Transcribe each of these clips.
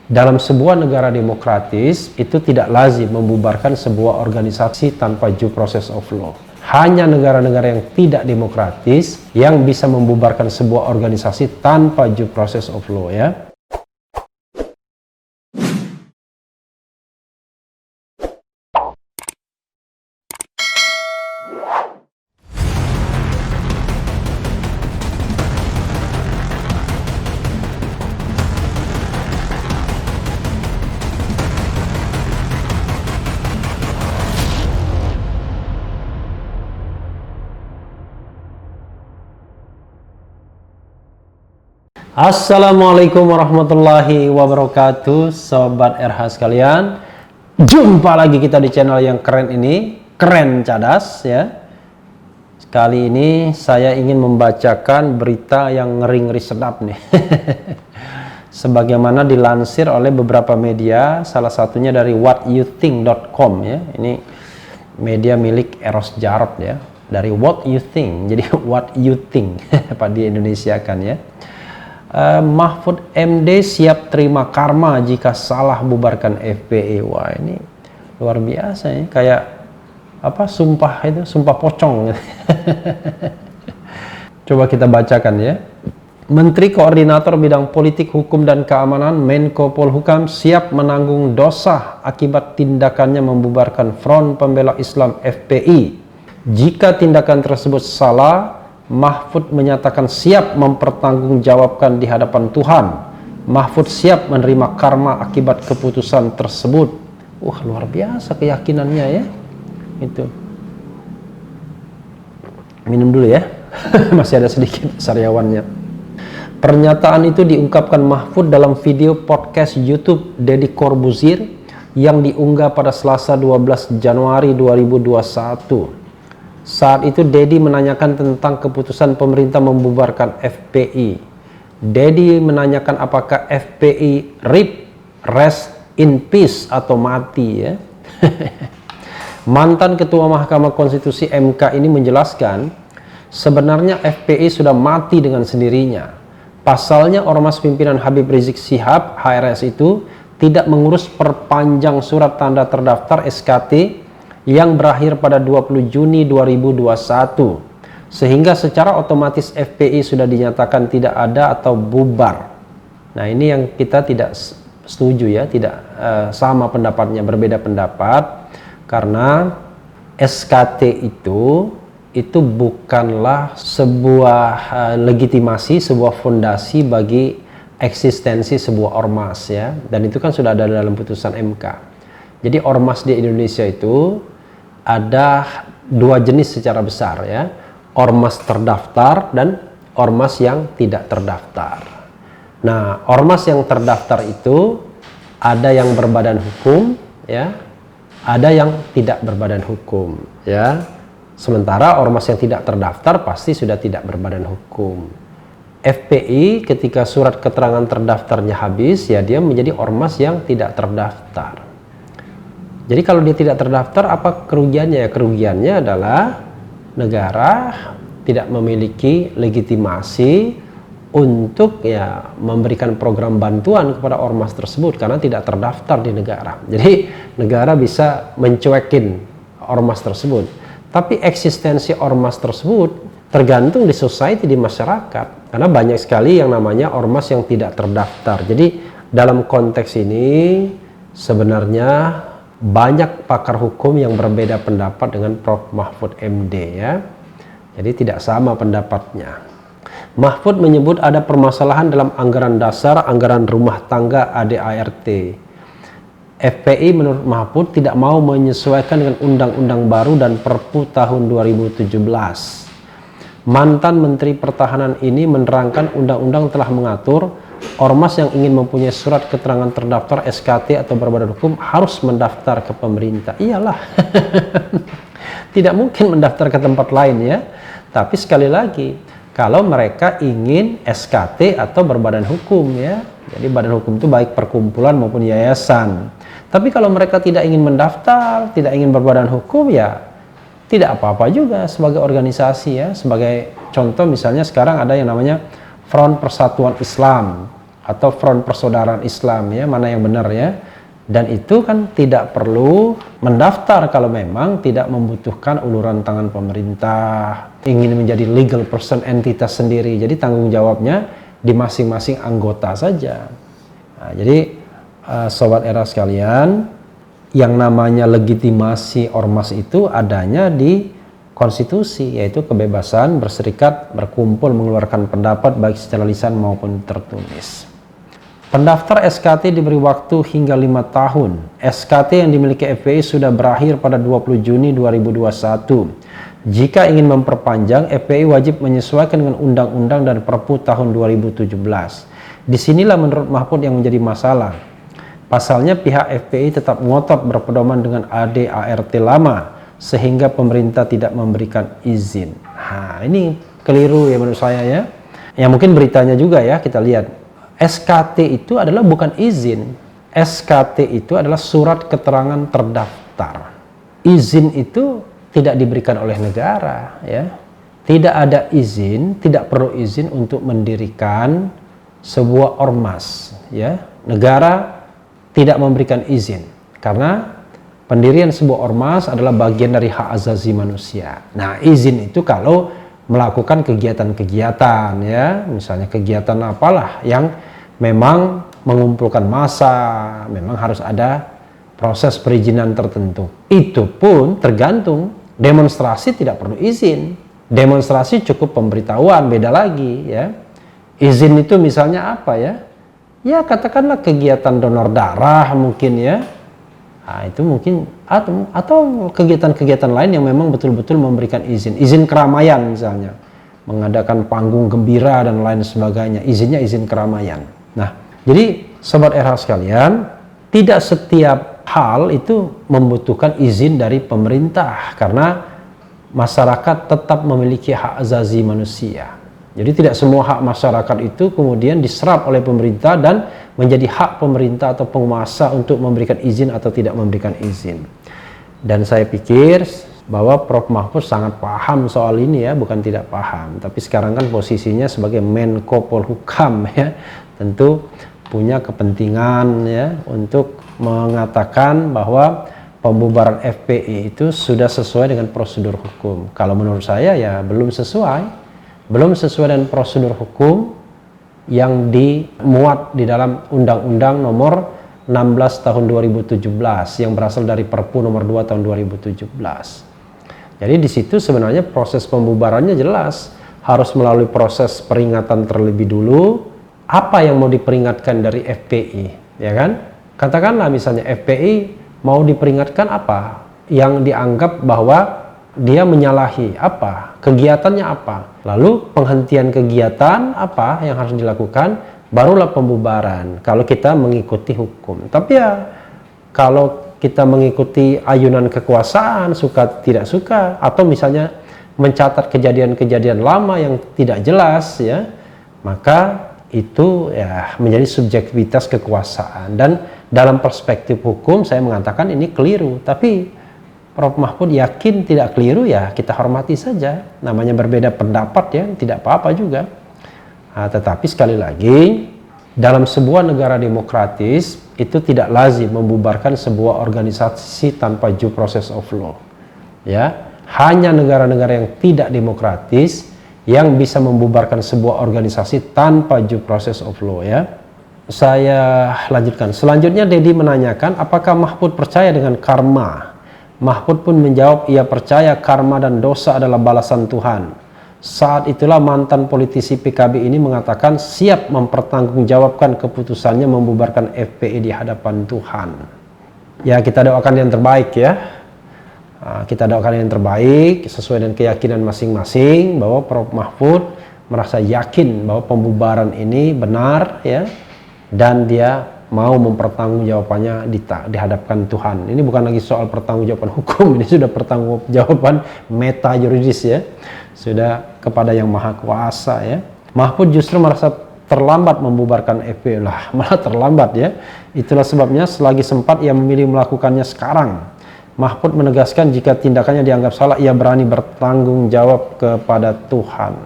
Dalam sebuah negara demokratis, itu tidak lazim membubarkan sebuah organisasi tanpa due process of law. Hanya negara-negara yang tidak demokratis yang bisa membubarkan sebuah organisasi tanpa due process of law, ya. Assalamualaikum warahmatullahi wabarakatuh, Sobat RH sekalian. Jumpa lagi kita di channel yang keren ini, Keren Cadas, ya. Kali ini saya ingin membacakan berita yang ngeri-ngeri sedap nih. Sebagaimana dilansir oleh beberapa media, salah satunya dari whatyouthink.com, ya. Ini media milik Eros Jarot, ya. Dari What You Think, jadi What You Think Pak di Indonesia kan, ya. Mahfud MD siap terima karma jika salah bubarkan FPI. Wah, ini luar biasa ya, kayak apa, sumpah itu, sumpah pocong. Coba kita bacakan, ya. Menteri Koordinator Bidang Politik, Hukum dan Keamanan Menko Polhukam siap menanggung dosa akibat tindakannya membubarkan Front Pembela Islam FPI. Jika tindakan tersebut salah, Mahfud menyatakan siap mempertanggungjawabkan di hadapan Tuhan. Mahfud siap menerima karma akibat keputusan tersebut. Wah, luar biasa keyakinannya, ya. Itu. Minum dulu, ya. Masih ada sedikit sariawannya. Pernyataan itu diungkapkan Mahfud dalam video podcast YouTube Deddy Corbuzier yang diunggah pada Selasa 12 Januari 2021. Saat itu Deddy menanyakan tentang keputusan pemerintah membubarkan FPI. Deddy menanyakan apakah FPI RIP, rest in peace, atau mati, ya. Mantan Ketua Mahkamah Konstitusi MK ini menjelaskan sebenarnya FPI sudah mati dengan sendirinya. Pasalnya Ormas pimpinan Habib Rizik Syihab HRS itu tidak mengurus perpanjang surat tanda terdaftar SKT yang berakhir pada 20 Juni 2021, sehingga secara otomatis FPI sudah dinyatakan tidak ada atau bubar. Nah, ini yang kita tidak setuju, ya, tidak sama pendapatnya, berbeda pendapat, karena SKT itu bukanlah sebuah legitimasi, sebuah fondasi bagi eksistensi sebuah ormas, ya, dan itu kan sudah ada dalam putusan MK. Jadi ormas di Indonesia itu ada dua jenis secara besar, ya. Ormas terdaftar dan ormas yang tidak terdaftar. Nah, ormas yang terdaftar itu ada yang berbadan hukum, ya, ada yang tidak berbadan hukum, ya. Sementara ormas yang tidak terdaftar pasti sudah tidak berbadan hukum. FPI ketika surat keterangan terdaftarnya habis, ya, dia menjadi ormas yang tidak terdaftar. Jadi kalau dia tidak terdaftar, apa kerugiannya? Ya, kerugiannya adalah negara tidak memiliki legitimasi untuk, ya, memberikan program bantuan kepada ormas tersebut karena tidak terdaftar di negara. Jadi negara bisa mencuekin ormas tersebut. Tapi eksistensi ormas tersebut tergantung di society, di masyarakat. Karena banyak sekali yang namanya ormas yang tidak terdaftar. Jadi dalam konteks ini sebenarnya banyak pakar hukum yang berbeda pendapat dengan Prof. Mahfud MD, ya. Jadi tidak sama pendapatnya. Mahfud menyebut ada permasalahan dalam anggaran dasar, anggaran rumah tangga ADART. FPI menurut Mahfud tidak mau menyesuaikan dengan undang-undang baru dan Perpu tahun 2017. Mantan Menteri Pertahanan ini menerangkan undang-undang telah mengatur ormas yang ingin mempunyai surat keterangan terdaftar SKT atau berbadan hukum harus mendaftar ke pemerintah. Iyalah. Tidak mungkin mendaftar ke tempat lain, ya. Tapi sekali lagi, kalau mereka ingin SKT atau berbadan hukum, ya. Jadi badan hukum itu baik perkumpulan maupun yayasan. Tapi kalau mereka tidak ingin mendaftar, tidak ingin berbadan hukum, ya tidak apa-apa juga sebagai organisasi, ya. Sebagai contoh misalnya sekarang ada yang namanya Front Persatuan Islam atau Front Persaudaraan Islam, ya, mana yang benar ya. Dan itu kan tidak perlu mendaftar kalau memang tidak membutuhkan uluran tangan pemerintah, ingin menjadi legal person, entitas sendiri. Jadi tanggung jawabnya di masing-masing anggota saja. Nah, jadi Sobat Era sekalian, yang namanya legitimasi ormas itu adanya di konstitusi, yaitu kebebasan berserikat, berkumpul, mengeluarkan pendapat baik secara lisan maupun tertulis. Pendaftar SKT diberi waktu hingga 5 tahun. SKT yang dimiliki FPI sudah berakhir pada 20 Juni 2021. Jika ingin memperpanjang, FPI wajib menyesuaikan dengan Undang-Undang dan Perpu tahun 2017. Disinilah menurut Mahfud yang menjadi masalah. Pasalnya pihak FPI tetap ngotot berpedoman dengan AD/ART lama, sehingga pemerintah tidak memberikan izin. Nah, ini keliru ya menurut saya ya. Ya mungkin beritanya juga ya, kita lihat. SKT itu adalah bukan izin. SKT itu adalah surat keterangan terdaftar. Izin itu tidak diberikan oleh negara ya. Tidak ada izin, tidak perlu izin untuk mendirikan sebuah ormas ya. Negara tidak memberikan izin karena pendirian sebuah ormas adalah bagian dari hak asasi manusia. Nah, izin itu kalau melakukan kegiatan-kegiatan ya, misalnya kegiatan apalah yang memang mengumpulkan massa, memang harus ada proses perizinan tertentu. Itu pun tergantung. Demonstrasi tidak perlu izin. Demonstrasi cukup pemberitahuan, beda lagi ya. Izin itu misalnya apa ya? Ya katakanlah kegiatan donor darah mungkin ya. Nah, itu mungkin atau kegiatan-kegiatan lain yang memang betul-betul memberikan izin. Izin keramaian misalnya, mengadakan panggung gembira dan lain sebagainya. Izinnya izin keramaian. Nah, jadi Sobat RH sekalian, tidak setiap hal itu membutuhkan izin dari pemerintah karena masyarakat tetap memiliki hak asasi manusia. Jadi tidak semua hak masyarakat itu kemudian diserap oleh pemerintah dan menjadi hak pemerintah atau penguasa untuk memberikan izin atau tidak memberikan izin. Dan saya pikir bahwa Prof. Mahfud sangat paham soal ini ya, bukan tidak paham. Tapi sekarang kan posisinya sebagai Menko Polhukam ya, tentu punya kepentingan ya untuk mengatakan bahwa pembubaran FPI itu sudah sesuai dengan prosedur hukum. Kalau menurut saya ya belum sesuai. Belum sesuai dengan prosedur hukum yang dimuat di dalam Undang-Undang nomor 16 tahun 2017 yang berasal dari Perpu nomor 2 tahun 2017. Jadi di situ sebenarnya proses pembubarannya jelas, harus melalui proses peringatan terlebih dulu. Apa yang mau diperingatkan dari FPI, ya kan? Katakanlah misalnya FPI mau diperingatkan apa? Yang dianggap bahwa dia menyalahi apa, kegiatannya apa, lalu penghentian kegiatan apa yang harus dilakukan, barulah pembubaran kalau kita mengikuti hukum. Tapi ya kalau kita mengikuti ayunan kekuasaan, suka tidak suka, atau misalnya mencatat kejadian-kejadian lama yang tidak jelas ya, maka itu ya menjadi subjektivitas kekuasaan. Dan dalam perspektif hukum saya mengatakan ini keliru, tapi Prof. Mahfud yakin tidak keliru, ya kita hormati saja. Namanya berbeda pendapat ya, tidak apa-apa juga. Nah, tetapi sekali lagi, dalam sebuah negara demokratis itu tidak lazim membubarkan sebuah organisasi tanpa due process of law. Ya, hanya negara-negara yang tidak demokratis yang bisa membubarkan sebuah organisasi tanpa due process of law ya. Saya lanjutkan. Selanjutnya Dedi menanyakan apakah Mahfud percaya dengan karma. Mahfud pun menjawab ia percaya karma dan dosa adalah balasan Tuhan. Saat itulah mantan politisi PKB ini mengatakan siap mempertanggungjawabkan keputusannya membubarkan FPI di hadapan Tuhan. Ya kita doakan yang terbaik ya. Kita doakan yang terbaik sesuai dengan keyakinan masing-masing bahwa Prof. Mahfud merasa yakin bahwa pembubaran ini benar ya, dan dia mau mempertanggungjawabannya di hadapan Tuhan. Ini bukan lagi soal pertanggungjawaban hukum, ini sudah pertanggungjawaban meta yuridis ya, sudah kepada yang maha kuasa ya. Mahfud justru merasa terlambat membubarkan FPI lah, malah terlambat ya. Itulah sebabnya selagi sempat ia memilih melakukannya sekarang. Mahfud menegaskan jika tindakannya dianggap salah ia berani bertanggung jawab kepada Tuhan.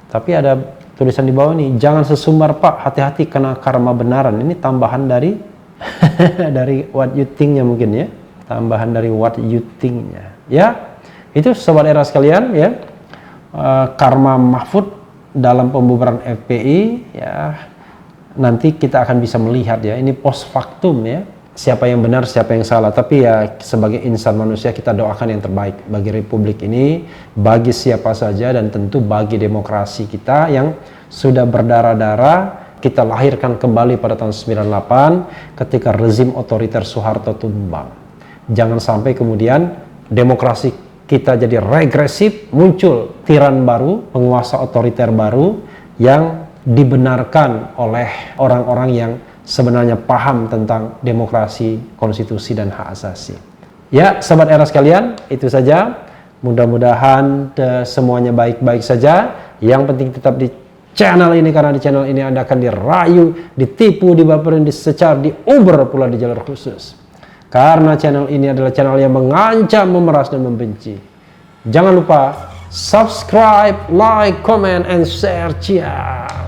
Tapi ada tulisan di bawah ini, jangan sesumbar Pak, hati-hati kena karma benaran. Ini tambahan dari dari what you think-nya mungkin ya, tambahan dari what you think-nya ya. Itu sobat era sekalian ya, karma Mahfud dalam pembubaran FPI ya. Nanti kita akan bisa melihat ya, ini post factum ya, siapa yang benar siapa yang salah. Tapi ya sebagai insan manusia kita doakan yang terbaik bagi republik ini, bagi siapa saja, dan tentu bagi demokrasi kita yang sudah berdarah-darah kita lahirkan kembali pada tahun 98 ketika rezim otoriter Soeharto tumbang. Jangan sampai kemudian demokrasi kita jadi regresif, muncul tiran baru, penguasa otoriter baru yang dibenarkan oleh orang-orang yang sebenarnya paham tentang demokrasi, konstitusi, dan hak asasi. Ya, sobat era sekalian, itu saja. Mudah-mudahan semuanya baik-baik saja. Yang penting tetap di channel ini, karena di channel ini Anda akan dirayu, ditipu, dibaperin, disecar, diuber pula di jalur khusus. Karena channel ini adalah channel yang mengancam, memeras, dan membenci. Jangan lupa subscribe, like, comment, and share. Ciao.